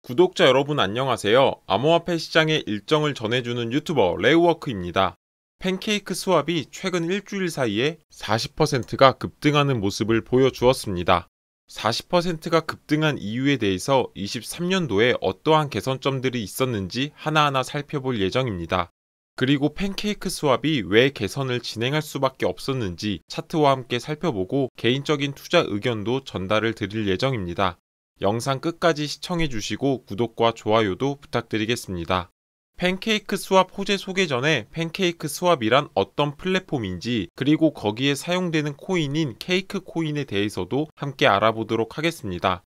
구독자 여러분 안녕하세요. 암호화폐 시장의 일정을 전해주는 유튜버 레오워크입니다. 팬케이크 스왑이 최근 일주일 사이에 40%가 급등하는 모습을 보여주었습니다. 40%가 급등한 이유에 대해서 23년도에 어떠한 개선점들이 있었는지 하나하나 살펴볼 예정입니다. 그리고 팬케이크 스왑이 왜 개선을 진행할 수밖에 없었는지 차트와 함께 살펴보고 개인적인 투자 의견도 전달을 드릴 예정입니다. 영상 끝까지 시청해주시고 구독과 좋아요도 부탁드리겠습니다. 팬케이크 스왑 호재 소개 전에 팬케이크 스왑이란 어떤 플랫폼인지 그리고 거기에 사용되는 코인인 케이크 코인에 대해서도 함께 알아보도록 하겠습니다.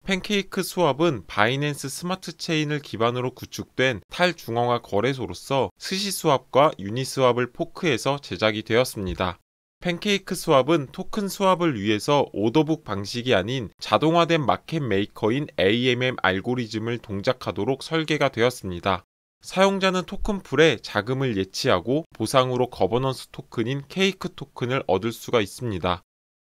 팬케이크 스왑은 바이낸스 스마트 체인을 기반으로 구축된 탈중앙화 거래소로서 스시스왑과 유니스왑을 포크해서 제작이 되었습니다. 팬케이크 스왑은 토큰 스왑을 위해서 오더북 방식이 아닌 자동화된 마켓 메이커인 AMM 알고리즘을 동작하도록 설계가 되었습니다. 사용자는 토큰풀에 자금을 예치하고 보상으로 거버넌스 토큰인 케이크 토큰을 얻을 수가 있습니다.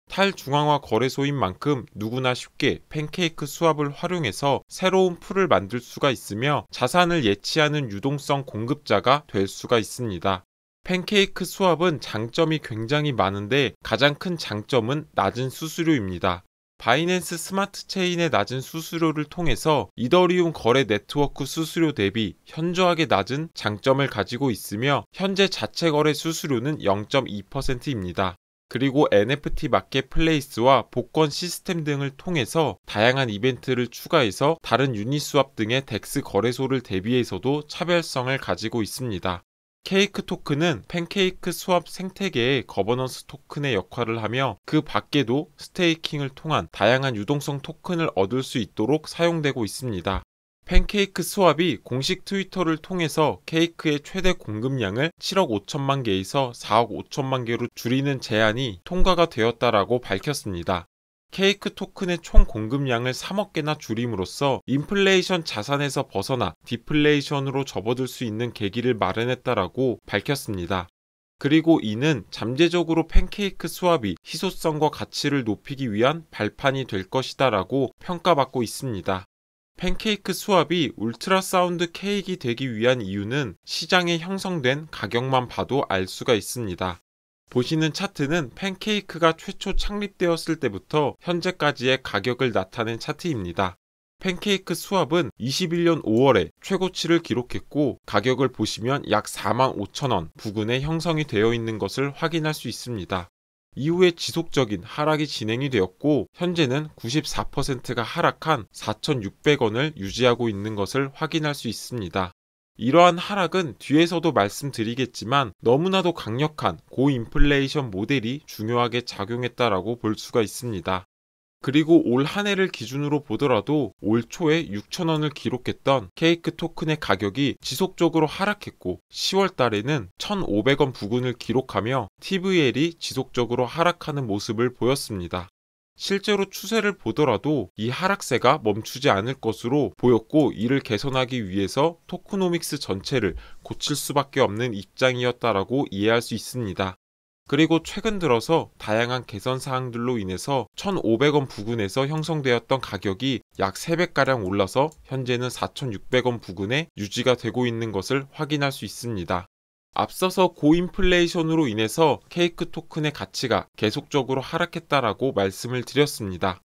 탈중앙화 거래소인 만큼 누구나 쉽게 팬케이크 스왑을 활용해서 새로운 풀을 만들 수가 있으며 자산을 예치하는 유동성 공급자가 될 수가 있습니다. 팬케이크 스왑은 장점이 굉장히 많은데 가장 큰 장점은 낮은 수수료입니다. 바이낸스 스마트 체인의 낮은 수수료를 통해서 이더리움 거래 네트워크 수수료 대비 현저하게 낮은 장점을 가지고 있으며 현재 자체 거래 수수료는 0.2%입니다. 그리고 NFT 마켓플레이스와 복권 시스템 등을 통해서 다양한 이벤트를 추가해서 다른 유니스왑 등의 덱스 거래소를 대비해서도 차별성을 가지고 있습니다. 케이크 토큰은 팬케이크 스왑 생태계의 거버넌스 토큰의 역할을 하며 그 밖에도 스테이킹을 통한 다양한 유동성 토큰을 얻을 수 있도록 사용되고 있습니다. 팬케이크 스왑이 공식 트위터를 통해서 케이크의 최대 공급량을 7억 5천만 개에서 4억 5천만 개로 줄이는 제안이 통과가 되었다라고 밝혔습니다. 케이크 토큰의 총 공급량을 3억 개나 줄임으로써 인플레이션 자산에서 벗어나 디플레이션으로 접어들 수 있는 계기를 마련했다라고 밝혔습니다. 그리고 이는 잠재적으로 팬케이크 스왑이 희소성과 가치를 높이기 위한 발판이 될 것이다라고 평가받고 있습니다. 팬케이크 스왑이 울트라 사운드 케이크이 되기 위한 이유는 시장에 형성된 가격만 봐도 알 수가 있습니다. 보시는 차트는 팬케이크가 최초 창립되었을 때부터 현재까지의 가격을 나타낸 차트입니다. 팬케이크 스왑은 21년 5월에 최고치를 기록했고 가격을 보시면 약 45,000원 부근에 형성이 되어 있는 것을 확인할 수 있습니다. 이후에 지속적인 하락이 진행이 되었고 현재는 94%가 하락한 4,600원을 유지하고 있는 것을 확인할 수 있습니다. 이러한 하락은 뒤에서도 말씀드리겠지만 너무나도 강력한 고인플레이션 모델이 중요하게 작용했다라고 볼 수가 있습니다. 그리고 올 한 해를 기준으로 보더라도 올 초에 6,000원을 기록했던 케이크 토큰의 가격이 지속적으로 하락했고 10월 달에는 1,500원 부근을 기록하며 TVL이 지속적으로 하락하는 모습을 보였습니다. 실제로 추세를 보더라도 이 하락세가 멈추지 않을 것으로 보였고 이를 개선하기 위해서 토크노믹스 전체를 고칠 수밖에 없는 입장이었다라고 이해할 수 있습니다. 그리고 최근 들어서 다양한 개선 사항들로 인해서 1,500원 부근에서 형성되었던 가격이 약 3배가량 올라서 현재는 4,600원 부근에 유지가 되고 있는 것을 확인할 수 있습니다. 앞서서 고인플레이션으로 인해서 케이크 토큰의 가치가 계속적으로 하락했다라고 말씀을 드렸습니다.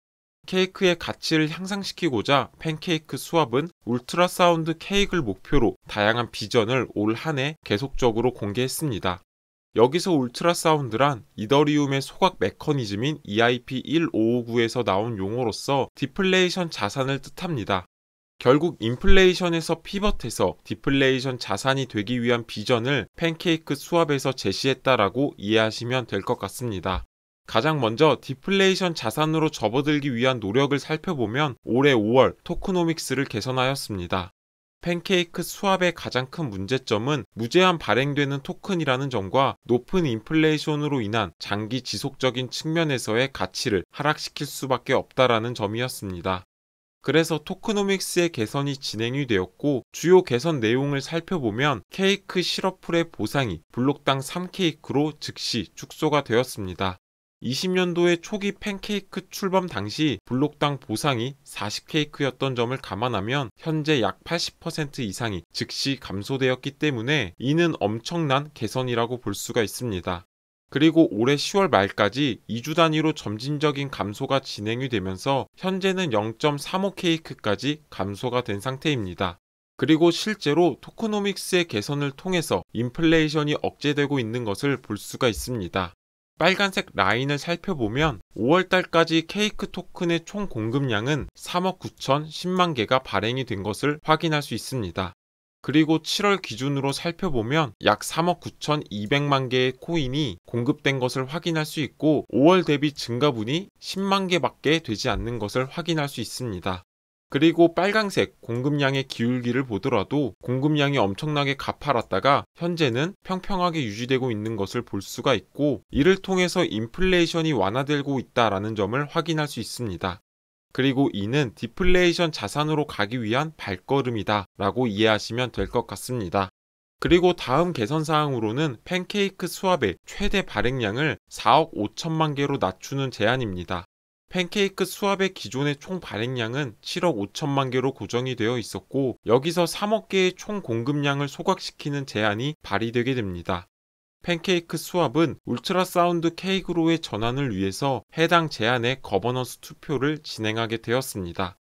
케이크의 가치를 향상시키고자 팬케이크 스왑은 울트라 사운드 케이크를 목표로 다양한 비전을 올 한 해 계속적으로 공개했습니다. 여기서 울트라 사운드란 이더리움의 소각 메커니즘인 EIP1559에서 나온 용어로서 디플레이션 자산을 뜻합니다. 결국 인플레이션에서 피벗해서 디플레이션 자산이 되기 위한 비전을 팬케이크 스왑에서 제시했다라고 이해하시면 될 것 같습니다. 가장 먼저 디플레이션 자산으로 접어들기 위한 노력을 살펴보면 올해 5월 토크노믹스를 개선하였습니다. 팬케이크 스왑의 가장 큰 문제점은 무제한 발행되는 토큰이라는 점과 높은 인플레이션으로 인한 장기 지속적인 측면에서의 가치를 하락시킬 수밖에 없다라는 점이었습니다. 그래서 토크노믹스의 개선이 진행이 되었고 주요 개선 내용을 살펴보면 케이크 시럽풀의 보상이 블록당 3케이크로 즉시 축소가 되었습니다. 20년도에 초기 팬케이크 출범 당시 블록당 보상이 40케이크였던 점을 감안하면 현재 약 80% 이상이 즉시 감소되었기 때문에 이는 엄청난 개선이라고 볼 수가 있습니다. 그리고 올해 10월 말까지 2주 단위로 점진적인 감소가 진행이 되면서 현재는 0.35케이크까지 감소가 된 상태입니다. 그리고 실제로 토크노믹스의 개선을 통해서 인플레이션이 억제되고 있는 것을 볼 수가 있습니다. 빨간색 라인을 살펴보면 5월달까지 케이크 토큰의 총 공급량은 3억 9,010만 개가 발행이 된 것을 확인할 수 있습니다. 그리고 7월 기준으로 살펴보면 약 3억 9,200만 개의 코인이 공급된 것을 확인할 수 있고 5월 대비 증가분이 10만 개밖에 되지 않는 것을 확인할 수 있습니다. 그리고 빨강색 공급량의 기울기를 보더라도 공급량이 엄청나게 가팔랐다가 현재는 평평하게 유지되고 있는 것을 볼 수가 있고 이를 통해서 인플레이션이 완화되고 있다는 점을 확인할 수 있습니다. 그리고 이는 디플레이션 자산으로 가기 위한 발걸음이다 라고 이해하시면 될 것 같습니다. 그리고 다음 개선 사항으로는 팬케이크 스왑의 최대 발행량을 4억 5천만 개로 낮추는 제안입니다. 팬케이크 스왑의 기존의 총 발행량은 7억 5천만 개로 고정이 되어 있었고 여기서 3억 개의 총 공급량을 소각시키는 제안이 발의되게 됩니다. 팬케이크 스왑은 울트라사운드 케이크로의 전환을 위해서 해당 제안의 거버넌스 투표를 진행하게 되었습니다.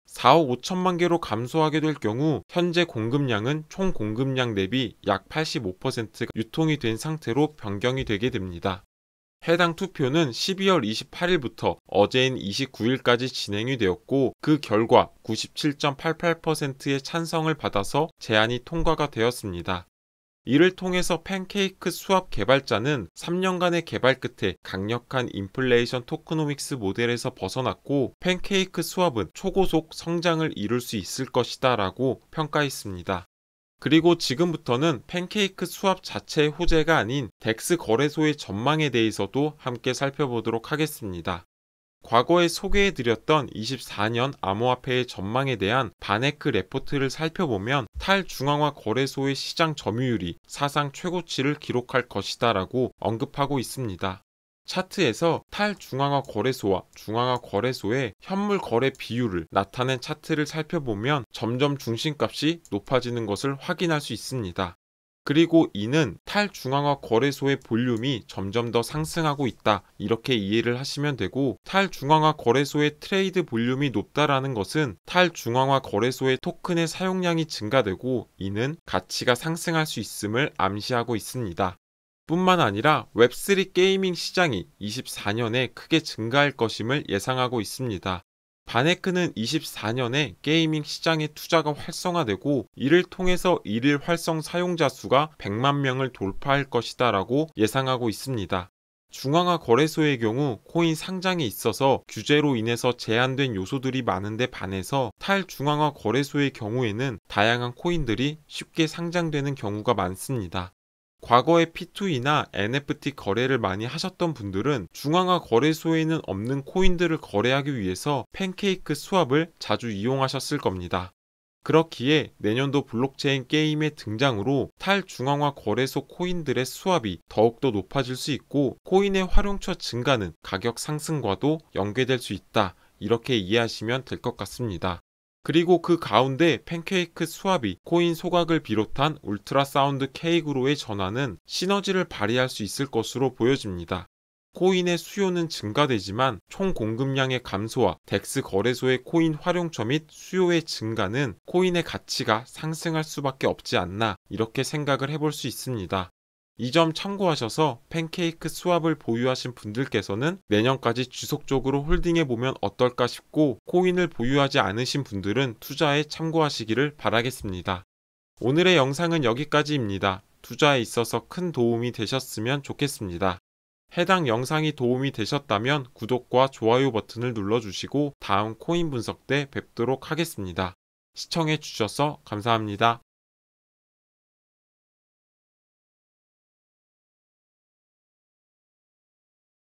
4억 5천만 개로 감소하게 될 경우 현재 공급량은 총 공급량 대비 약 85%가 유통이 된 상태로 변경이 되게 됩니다. 해당 투표는 12월 28일부터 어제인 29일까지 진행이 되었고 그 결과 97.88%의 찬성을 받아서 제안이 통과가 되었습니다. 이를 통해서 팬케이크 스왑 개발자는 3년간의 개발 끝에 강력한 인플레이션 토크노믹스 모델에서 벗어났고 팬케이크 스왑은 초고속 성장을 이룰 수 있을 것이다 라고 평가했습니다. 그리고 지금부터는 팬케이크 스왑 자체의 호재가 아닌 덱스 거래소의 전망에 대해서도 함께 살펴보도록 하겠습니다. 과거에 소개해드렸던 24년 암호화폐의 전망에 대한 바네크 레포트를 살펴보면 탈중앙화 거래소의 시장 점유율이 사상 최고치를 기록할 것이다 라고 언급하고 있습니다. 차트에서 탈중앙화 거래소와 중앙화 거래소의 현물 거래 비율을 나타낸 차트를 살펴보면 점점 중심값이 높아지는 것을 확인할 수 있습니다. 그리고 이는 탈중앙화 거래소의 볼륨이 점점 더 상승하고 있다 이렇게 이해를 하시면 되고 탈중앙화 거래소의 트레이드 볼륨이 높다라는 것은 탈중앙화 거래소의 토큰의 사용량이 증가되고 이는 가치가 상승할 수 있음을 암시하고 있습니다. 뿐만 아니라 웹3 게이밍 시장이 24년에 크게 증가할 것임을 예상하고 있습니다. 바네크는 24년에 게이밍 시장의 투자가 활성화되고 이를 통해서 일일 활성 사용자 수가 100만 명을 돌파할 것이다 라고 예상하고 있습니다. 중앙화 거래소의 경우 코인 상장에 있어서 규제로 인해서 제한된 요소들이 많은데 반해서 탈중앙화 거래소의 경우에는 다양한 코인들이 쉽게 상장되는 경우가 많습니다. 과거에 P2E나 NFT 거래를 많이 하셨던 분들은 중앙화 거래소에는 없는 코인들을 거래하기 위해서 팬케이크 스왑을 자주 이용하셨을 겁니다. 그렇기에 내년도 블록체인 게임의 등장으로 탈중앙화 거래소 코인들의 스왑이 더욱더 높아질 수 있고 코인의 활용처 증가는 가격 상승과도 연계될 수 있다. 이렇게 이해하시면 될 것 같습니다. 그리고 그 가운데 팬케이크 스왑이 코인 소각을 비롯한 울트라사운드 케이크로의 전환은 시너지를 발휘할 수 있을 것으로 보여집니다. 코인의 수요는 증가되지만 총 공급량의 감소와 덱스 거래소의 코인 활용처 및 수요의 증가는 코인의 가치가 상승할 수밖에 없지 않나 이렇게 생각을 해볼 수 있습니다. 이 점 참고하셔서 팬케이크 스왑을 보유하신 분들께서는 내년까지 지속적으로 홀딩해보면 어떨까 싶고 코인을 보유하지 않으신 분들은 투자에 참고하시기를 바라겠습니다. 오늘의 영상은 여기까지입니다. 투자에 있어서 큰 도움이 되셨으면 좋겠습니다. 해당 영상이 도움이 되셨다면 구독과 좋아요 버튼을 눌러주시고 다음 코인 분석 때 뵙도록 하겠습니다. 시청해주셔서 감사합니다.